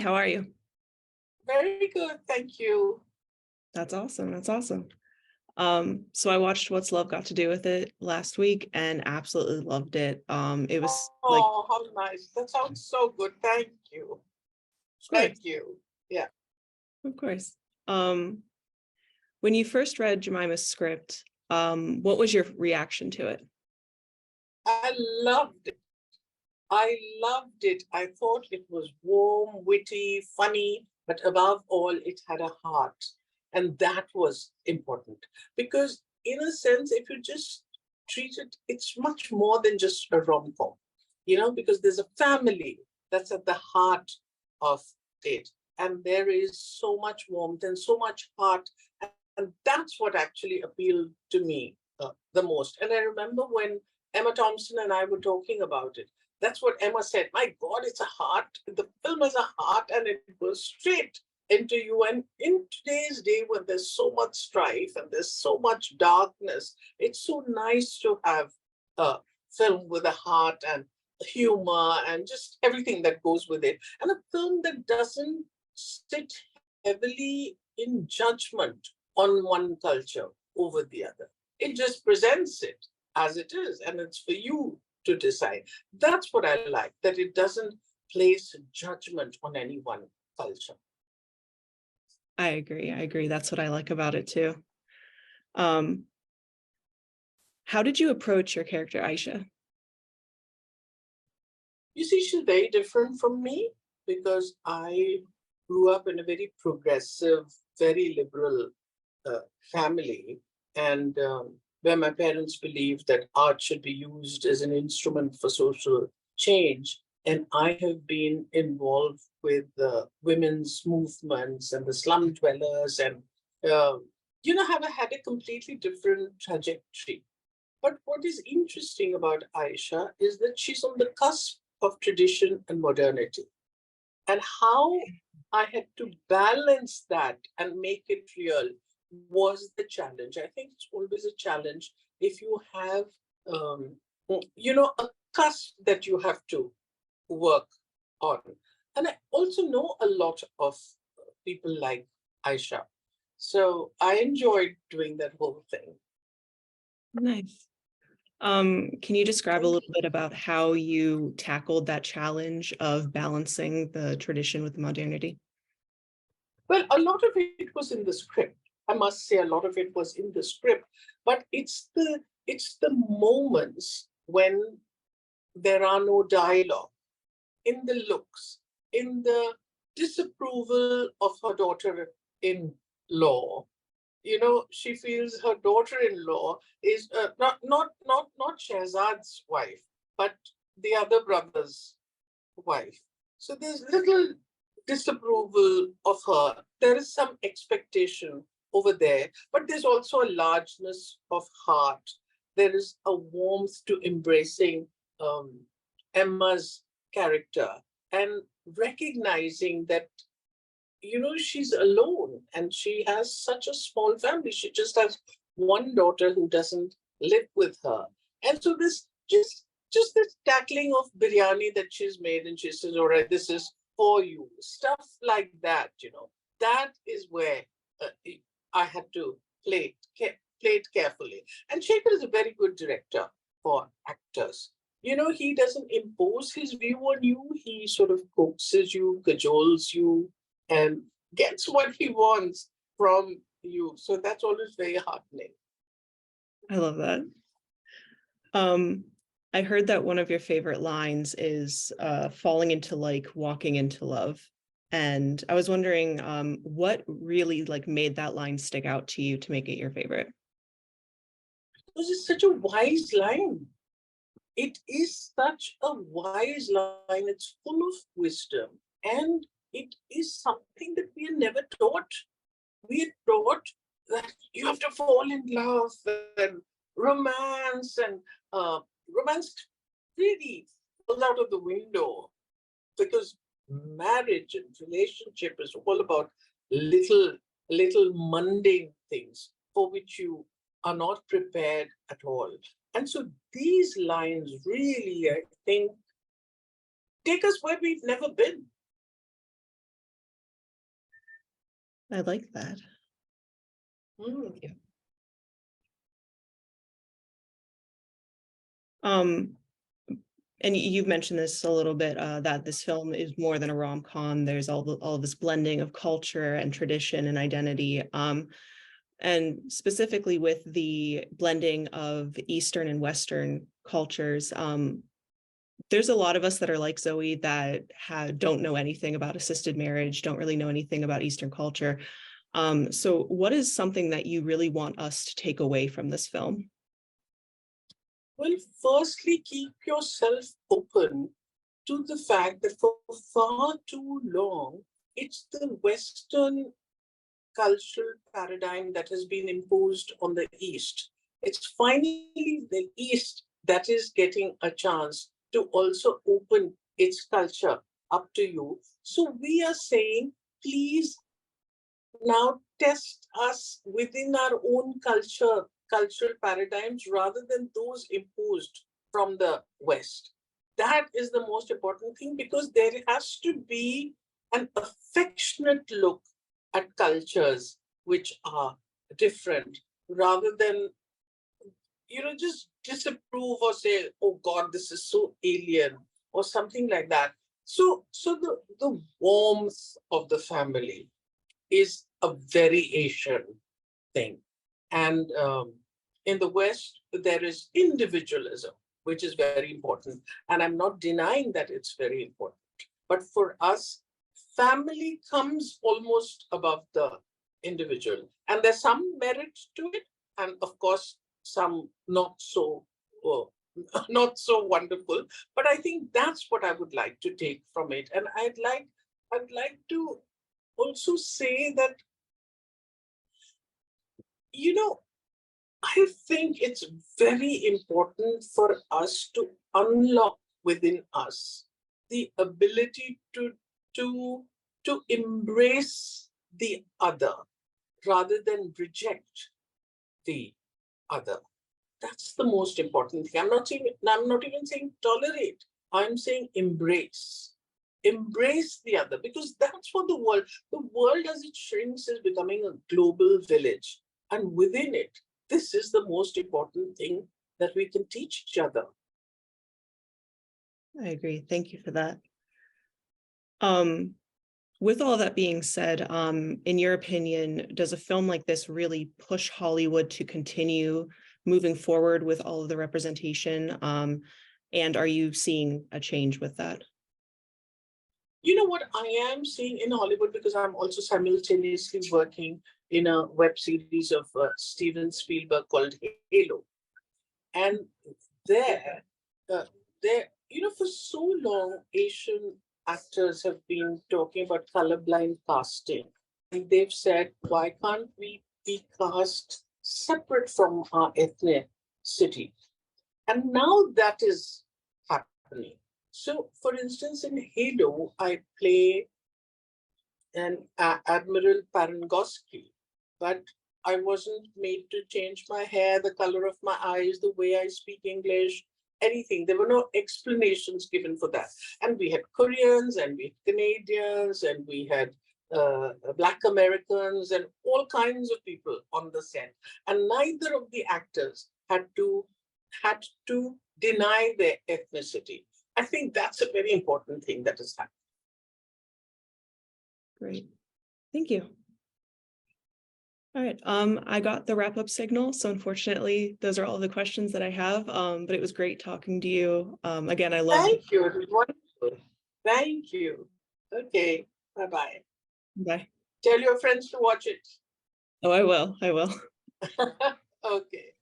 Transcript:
how are you? Very good, thank you. That's awesome. That's awesome. So I watched What's Love Got to Do with It last week and absolutely loved it. It was like, Oh, how nice. That sounds so good. Thank you. of course, Thank you. Yeah, of course. Um, when you first read Jemima's script, what was your reaction to it? I loved it. I loved it. I thought it was warm, witty, funny, but above all, it had a heart. And that was important because, in a sense, if you just treat it, it's much more than just a rom com, because there's a family that's at the heart of it. And there is so much warmth and so much heart. And that's what actually appealed to me the most. And I remember when Emma Thompson and I were talking about it, that's what Emma said. My God, it's a heart. The film has a heart and it goes straight into you. And in today's day, when there's so much strife and there's so much darkness, it's so nice to have a film with a heart and humor and just everything that goes with it. And a film that doesn't sit heavily in judgment on one culture over the other. It just presents it as it is, and it's for you to decide. That's what I like, that it doesn't place judgment on any one culture. I agree. I agree. That's what I like about it too. Um, how did you approach your character, Aisha? You see, she's very different from me because I grew up in a very progressive, very liberal family, and where my parents believed that art should be used as an instrument for social change. And I have been involved with the women's movements and the slum dwellers, and have had a completely different trajectory. But what is interesting about Aisha is that she's on the cusp of tradition and modernity. And how I had to balance that and make it real was the challenge. I think it's always a challenge if you have, um, a cusp that you have to work on. And I also know a lot of people like Aisha. So I enjoyed doing that whole thing. Nice. Can you describe a Thank little you. bit about how you tackled that challenge of balancing the tradition with the modernity? Well, a lot of it was in the script. I must say, a lot of it was in the script, but it's the moments when there are no dialogue, in the looks, in the disapproval of her daughter-in-law. She feels her daughter-in-law is not Shehzad's wife, but the other brother's wife. So there's little disapproval of her. There is some expectation over there, but there's also a largeness of heart. There is a warmth to embracing Emma's character and recognizing that she's alone and she has such a small family. She just has one daughter who doesn't live with her. And so this just this tackling of biryani that she's made, and she says, all right, this is for you. Stuff like that. That is where I had to play it carefully. And Shekhar is a very good director for actors. He doesn't impose his view on you. He sort of coaxes you, cajoles you, and gets what he wants from you. So that's always very heartening. I love that. Um, I heard that one of your favorite lines is falling into like walking into love. And I was wondering what really like made that line stick out to you to make it your favorite? Because it's such a wise line. It is such a wise line. It's full of wisdom. And it is something that we are never taught. We are taught that you have to fall in love and romance, and romance really falls out of the window because marriage and relationship is all about little mundane things for which you are not prepared at all. And so these lines really, I think, take us where we've never been. I like that. Mm. Thank you. Um, and you've mentioned this a little bit, that this film is more than a rom-com. There's all this blending of culture and tradition and identity. And specifically with the blending of Eastern and Western cultures, there's a lot of us that are like Zoe that don't know anything about assisted marriage, don't really know anything about Eastern culture. So what is something that you really want us to take away from this film? Well, firstly, keep yourself open to the fact that for far too long, it's the Western cultural paradigm that has been imposed on the East. It's finally the East that is getting a chance to also open its culture up to you. So we are saying, please now test us within our own cultural paradigms rather than those imposed from the West. That is the most important thing, because there has to be an affectionate look at cultures which are different, rather than just disapprove or say, oh God, this is so alien or something like that. So the warmth of the family is a very Asian thing. And in the West, there is individualism, which is very important. And I'm not denying that it's very important. But for us, family comes almost above the individual. And there's some merit to it. And of course, some not so not so wonderful. But I think that's what I would like to take from it. And I'd like to also say that, I think it's very important for us to unlock within us the ability to, to embrace the other rather than reject the other. That's the most important thing. I'm not even saying tolerate. I'm saying embrace. Embrace the other, because that's what the world as it shrinks is becoming a global village. And within it, this is the most important thing that we can teach each other. I agree. Thank you for that. With all that being said, in your opinion, does a film like this really push Hollywood to continue moving forward with all of the representation? And are you seeing a change with that? You know what I am seeing in Hollywood, because I'm also simultaneously working in a web series of Steven Spielberg called Halo. And there, uh, for so long, Asian actors have been talking about colorblind casting. And they've said, why can't we be cast separate from our ethnicity? And now that is happening. So, for instance, in Halo, I play an Admiral Parangoski, but I wasn't made to change my hair, the color of my eyes, the way I speak English, anything. There were no explanations given for that. And we had Koreans, and we had Canadians, and we had Black Americans, and all kinds of people on the set. And neither of the actors had to deny their ethnicity. I think that's a very important thing that has happened. Great. Thank you. All right. I got the wrap-up signal. So unfortunately, those are all the questions that I have. But it was great talking to you. Again, I love. Thank you. It was wonderful. Thank you. Okay. Bye-bye. Bye. Tell your friends to watch it. Oh, I will. I will. Okay.